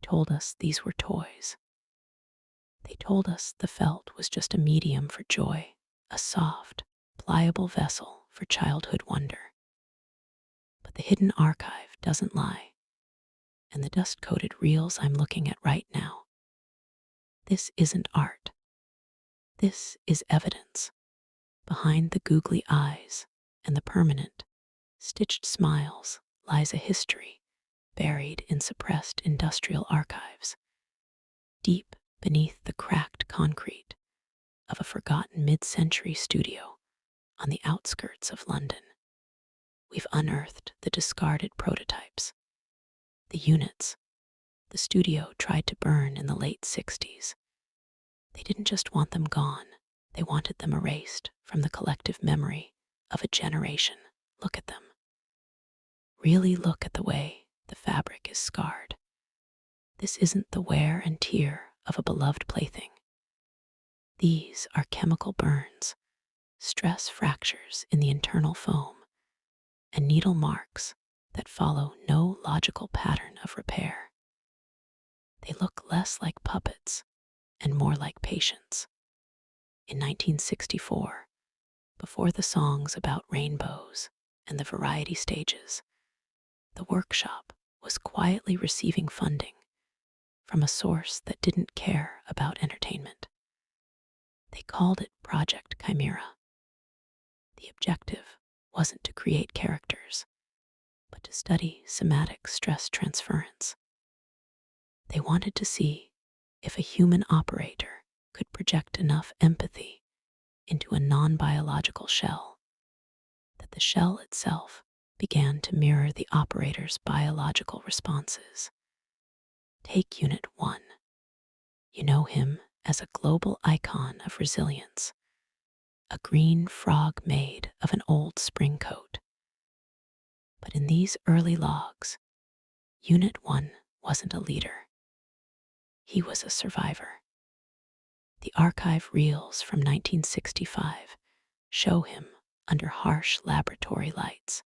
told us these were toys. They told us the felt was just a medium for joy, a soft, pliable vessel for childhood wonder. But the hidden archive doesn't lie, and the dust-coated reels I'm looking at right now, this isn't art. This is evidence. Behind the googly eyes and the permanent, stitched smiles lies a history buried in suppressed industrial archives, deep beneath the cracked concrete of a forgotten mid-century studio on the outskirts of London. We've unearthed the discarded prototypes, the units the studio tried to burn in the late 60s. They didn't just want them gone, they wanted them erased from the collective memory of a generation. Look at them. Really look at the way the fabric is scarred. This isn't the wear and tear of a beloved plaything. These are chemical burns, stress fractures in the internal foam, and needle marks that follow no logical pattern of repair. They look less like puppets and more like patience. In 1964, before the songs about rainbows and the variety stages, the workshop was quietly receiving funding from a source that didn't care about entertainment. They called it Project Chimera. The objective wasn't to create characters, but to study somatic stress transference. They wanted to see if a human operator could project enough empathy into a non-biological shell, that the shell itself began to mirror the operator's biological responses. Take Unit 1. You know him as a global icon of resilience, a green frog made of an old spring coat. But in these early logs, Unit 1 wasn't a leader. He was a survivor. The archive reels from 1965 show him under harsh laboratory lights.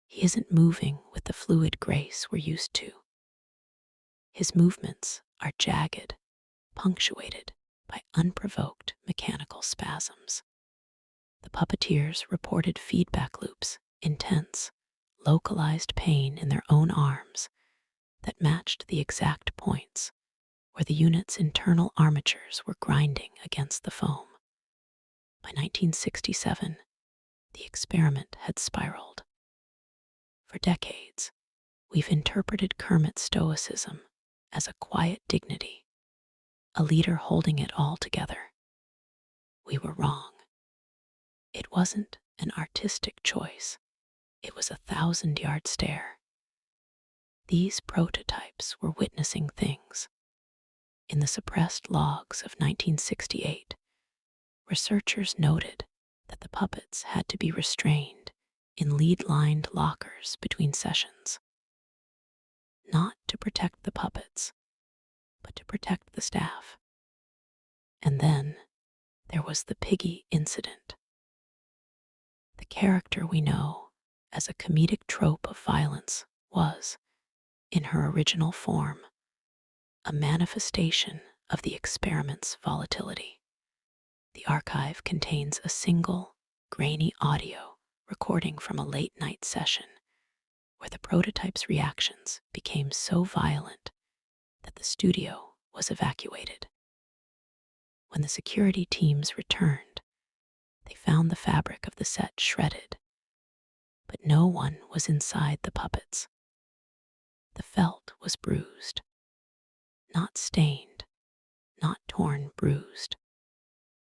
He isn't moving with the fluid grace we're used to. His movements are jagged, punctuated by unprovoked mechanical spasms. The puppeteers reported feedback loops, intense, localized pain in their own arms that matched the exact points where the unit's internal armatures were grinding against the foam. By 1967, the experiment had spiraled. For decades, we've interpreted Kermit's stoicism as a quiet dignity, a leader holding it all together. We were wrong. It wasn't an artistic choice. It was a 1,000-yard stare. These prototypes were witnessing things. In the suppressed logs of 1968, researchers noted that the puppets had to be restrained in lead-lined lockers between sessions. Not to protect the puppets, but to protect the staff. And then there was the Piggy incident. The character we know as a comedic trope of violence was, in her original form, a manifestation of the experiment's volatility. The archive contains a single, grainy audio recording from a late-night session where the prototype's reactions became so violent that the studio was evacuated. When the security teams returned, they found the fabric of the set shredded, but no one was inside the puppets. The felt was bruised, not stained, not torn, bruised.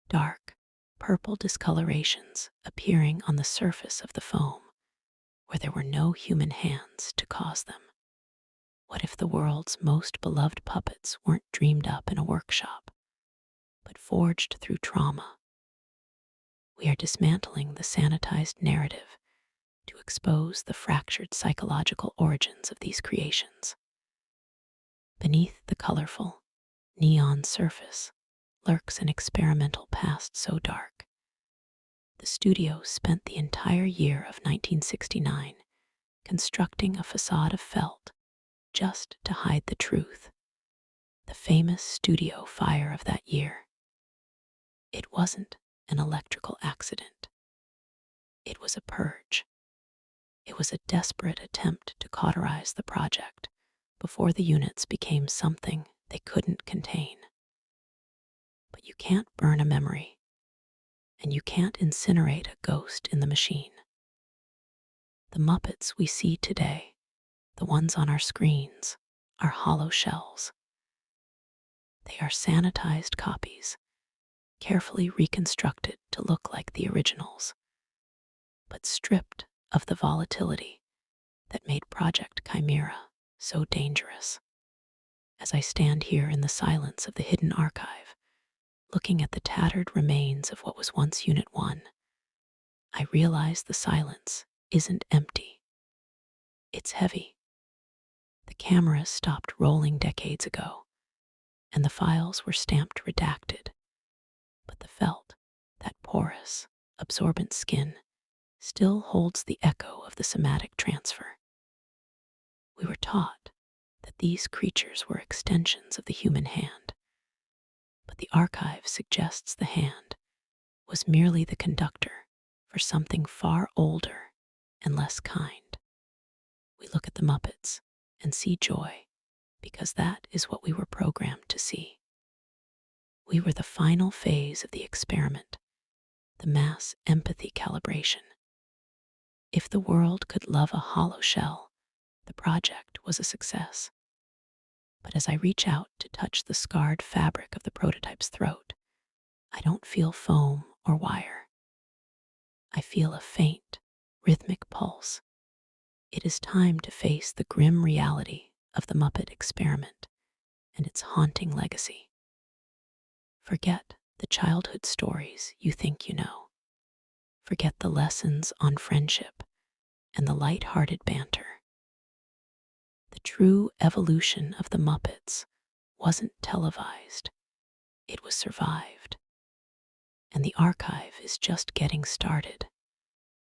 Dark, purple discolorations appearing on the surface of the foam where there were no human hands to cause them. What if the world's most beloved puppets weren't dreamed up in a workshop, but forged through trauma? We are dismantling the sanitized narrative to expose the fractured psychological origins of these creations. Beneath the colorful, neon surface lurks an experimental past so dark. The studio spent the entire year of 1969 constructing a facade of felt just to hide the truth, the famous studio fire of that year. It wasn't an electrical accident. It was a purge. It was a desperate attempt to cauterize the project before the units became something they couldn't contain. But you can't burn a memory, and you can't incinerate a ghost in the machine. The Muppets we see today, the ones on our screens, are hollow shells. They are sanitized copies, carefully reconstructed to look like the originals, but stripped of the volatility that made Project Chimera so dangerous. As I stand here in the silence of the hidden archive, looking at the tattered remains of what was once Unit 1, I realize the silence isn't empty. It's heavy. The cameras stopped rolling decades ago, and the files were stamped redacted. But the felt, that porous, absorbent skin, still holds the echo of the somatic transfer. We were taught that these creatures were extensions of the human hand, but the archive suggests the hand was merely the conductor for something far older and less kind. We look at the Muppets and see joy because that is what we were programmed to see. We were the final phase of the experiment, the mass empathy calibration. If the world could love a hollow shell, the project was a success. But as I reach out to touch the scarred fabric of the prototype's throat, I don't feel foam or wire. I feel a faint, rhythmic pulse. It is time to face the grim reality of the Muppet Experiment and its haunting legacy. Forget the childhood stories you think you know. Forget the lessons on friendship and the light-hearted banter. The true evolution of the Muppets wasn't televised. It was survived. And the archive is just getting started.